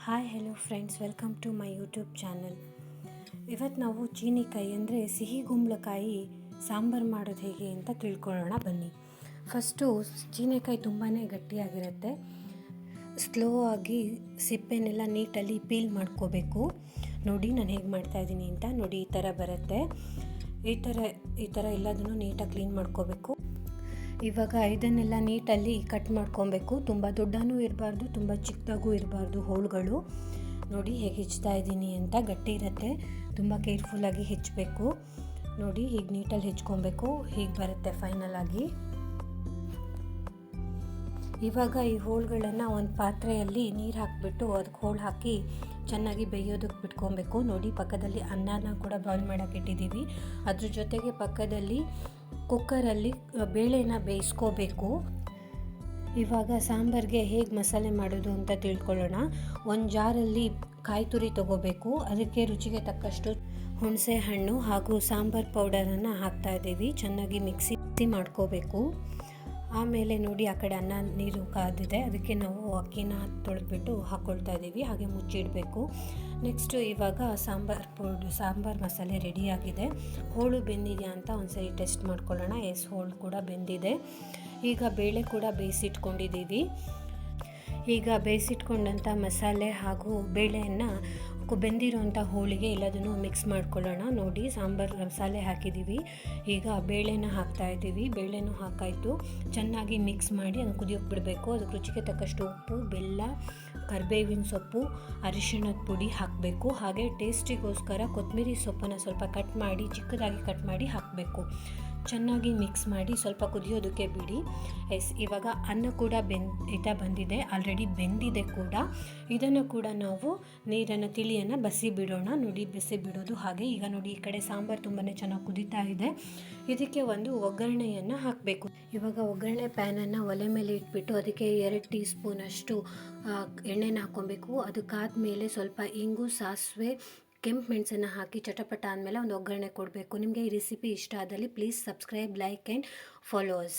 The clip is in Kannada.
Hi hello friends, welcome to my YouTube channel. ಇವತ್ತು ನಾವು ಚೀನಿಕಾಯಿ ಅಂದರೆ ಸಿಹಿ ಕುಂಬಳಕಾಯಿ ಸಾಂಬಾರು ಮಾಡೋದು ಹೇಗೆ ಅಂತ ತಿಳ್ಕೊಳ್ಳೋಣ ಬನ್ನಿ. ಫಸ್ಟು ಚೀನಿಕಾಯಿ ತುಂಬಾ ಗಟ್ಟಿಯಾಗಿರುತ್ತೆ. ಸ್ಲೋ ಆಗಿ ಸಿಪ್ಪೆನೆಲ್ಲ ನೀಟಲ್ಲಿ ಪೀಲ್ ಮಾಡ್ಕೋಬೇಕು. ನೋಡಿ ನಾನು ಹೇಗೆ ಮಾಡ್ತಾಯಿದ್ದೀನಿ ಅಂತ. ನೋಡಿ ಈ ಥರ ಬರುತ್ತೆ. ಈ ಥರ ಎಲ್ಲದನ್ನು ನೀಟಾಗಿ ಕ್ಲೀನ್ ಮಾಡ್ಕೋಬೇಕು. ಇವಾಗ ಇದನ್ನೆಲ್ಲ ನೀಟಲ್ಲಿ ಕಟ್ ಮಾಡ್ಕೊಬೇಕು. ತುಂಬ ದೊಡ್ಡನೂ ಇರಬಾರ್ದು, ತುಂಬ ಚಿಕ್ಕದಾಗೂ ಇರಬಾರ್ದು ಹೋಳುಗಳು. ನೋಡಿ ಹೇಗೆ ಹೆಚ್ಚ್ತಾ ಇದ್ದೀನಿ ಅಂತ. ಗಟ್ಟಿ ಇರುತ್ತೆ, ತುಂಬ ಕೇರ್ಫುಲ್ಲಾಗಿ ಹೆಚ್ಚಬೇಕು. ನೋಡಿ ಹೀಗೆ ನೀಟಲ್ಲಿ ಹೆಚ್ಕೊಬೇಕು. ಹೀಗೆ ಬರುತ್ತೆ ಫೈನಲ್ ಆಗಿ. ಇವಾಗ ಈ ಹೋಳುಗಳನ್ನು ಒಂದು ಪಾತ್ರೆಯಲ್ಲಿ ನೀರು ಹಾಕಿಬಿಟ್ಟು ಅದಕ್ಕೆ ಹೋಳು ಹಾಕಿ ಚೆನ್ನಾಗಿ ಬೇಯೋದಕ್ಕೆ ಬಿಟ್ಕೊಬೇಕು. ನೋಡಿ ಪಕ್ಕದಲ್ಲಿ ಅನ್ನನ ಕೂಡ ಬಾಯ್ಲ್ ಮಾಡೋಕೆ ಇಟ್ಟಿದ್ದೀವಿ. ಅದ್ರ ಜೊತೆಗೆ ಪಕ್ಕದಲ್ಲಿ ಕುಕ್ಕರಲ್ಲಿ ಬೇಳೆನ ಬೇಯಿಸ್ಕೋಬೇಕು. ಇವಾಗ ಸಾಂಬಾರಿಗೆ ಹೇಗೆ ಮಸಾಲೆ ಮಾಡೋದು ಅಂತ ತಿಳ್ಕೊಳ್ಳೋಣ. ಒಂದು ಜಾರಲ್ಲಿ ಕಾಯಿ ತುರಿ ತೊಗೋಬೇಕು. ಅದಕ್ಕೆ ರುಚಿಗೆ ತಕ್ಕಷ್ಟು ಹುಣಸೆ ಹಣ್ಣು ಹಾಗೂ ಸಾಂಬಾರು ಪೌಡರನ್ನು ಹಾಕ್ತಾ ಇದ್ದೀವಿ. ಚೆನ್ನಾಗಿ ಮಿಕ್ಸಿ ಮಾಡ್ಕೋಬೇಕು. ಆಮೇಲೆ ನೋಡಿ ಆ ಕಡೆ ಅನ್ನ ನೀರು ಕಾದಿದೆ, ಅದಕ್ಕೆ ನಾವು ಅಕ್ಕಿನ ತೊಳೆದ್ಬಿಟ್ಟು ಹಾಕ್ಕೊಳ್ತಾ ಇದ್ದೀವಿ. ಹಾಗೆ ಮುಚ್ಚಿಡಬೇಕು. ನೆಕ್ಸ್ಟು ಇವಾಗ ಸಾಂಬಾರು ಮಸಾಲೆ ರೆಡಿಯಾಗಿದೆ. ಹೋಳು ಬೆಂದಿದೆಯಾ ಅಂತ ಒಂದ್ಸರಿ ಟೆಸ್ಟ್ ಮಾಡ್ಕೊಳ್ಳೋಣ. ಹೋಳು ಕೂಡ ಬೆಂದಿದೆ. ಈಗ ಬೇಳೆ ಕೂಡ ಬೇಯಿಸಿಟ್ಕೊಂಡಿದ್ದೀವಿ. ಈಗ ಬೇಯಿಸಿಟ್ಕೊಂಡಂಥ ಮಸಾಲೆ ಹಾಗೂ ಬೇಳೆಯನ್ನು ಬೆಂದಿರೋಂಥ ಹೋಳಿಗೆ ಎಲ್ಲದನ್ನು ಮಿಕ್ಸ್ ಮಾಡ್ಕೊಳ್ಳೋಣ. ನೋಡಿ ಸಾಂಬಾರು ಮಸಾಲೆ ಹಾಕಿದ್ದೀವಿ. ಈಗ ಬೇಳೆನ ಹಾಕ್ತಾಯಿದ್ದೀವಿ. ಬೇಳೆನೂ ಹಾಕಾಯಿತು. ಚೆನ್ನಾಗಿ ಮಿಕ್ಸ್ ಮಾಡಿ ಅದನ್ನು ಕುದಿಯೋಕೆ ಬಿಡಬೇಕು. ಅದಕ್ಕೆ ರುಚಿಗೆ ತಕ್ಕಷ್ಟು ಉಪ್ಪು, ಬೆಲ್ಲ, ಕರಿಬೇವಿನ ಸೊಪ್ಪು, ಅರಿಶಿಣದ ಪುಡಿ ಹಾಕಬೇಕು. ಹಾಗೆ ಟೇಸ್ಟಿಗೋಸ್ಕರ ಕೊತ್ತಂಬರಿ ಸೊಪ್ಪನ್ನು ಸ್ವಲ್ಪ ಚಿಕ್ಕದಾಗಿ ಕಟ್ ಮಾಡಿ ಹಾಕಬೇಕು. ಚೆನ್ನಾಗಿ ಮಿಕ್ಸ್ ಮಾಡಿ ಸ್ವಲ್ಪ ಕುದಿಯೋದಕ್ಕೆ ಬಿಡಿ. ಇವಾಗ ಅನ್ನ ಕೂಡ ಬಂದಿದೆ, ಆಲ್ರೆಡಿ ಬೆಂದಿದೆ ಕೂಡ. ಇದನ್ನು ಕೂಡ ನಾವು ತಿಳಿಯನ್ನು ಬಸಿ ಬಿಡೋಣ. ನೋಡಿ ಬಸಿ ಬಿಡೋದು ಹಾಗೆ. ಈಗ ನೋಡಿ ಈ ಕಡೆ ಸಾಂಬಾರು ತುಂಬಾ ಚೆನ್ನಾಗಿ ಕುದೀತಾ ಇದೆ. ಇದಕ್ಕೆ ಒಂದು ಒಗ್ಗರಣೆಯನ್ನು ಹಾಕಬೇಕು. ಇವಾಗ ಒಗ್ಗರಣೆ ಪ್ಯಾನನ್ನು ಒಲೆ ಮೇಲೆ ಇಟ್ಬಿಟ್ಟು ಅದಕ್ಕೆ 2 ಟೀ ಸ್ಪೂನ್ ಅಷ್ಟು ಎಣ್ಣೆನ ಹಾಕ್ಕೊಬೇಕು. ಅದಕ್ಕಾದ್ಮೇಲೆ ಸ್ವಲ್ಪ ಇಂಗು, ಸಾಸಿವೆ, ಕೆಂಪು ಮೆಣಸನ್ನು ಹಾಕಿ ಚಟಪಟ ಆದಮೇಲೆ ಒಂದು ಒಗ್ಗರಣೆ ಕೊಡಬೇಕು. ನಿಮಗೆ ಈ ರೆಸಿಪಿ ಇಷ್ಟ ಆದಲ್ಲಿ please subscribe, like and follow us.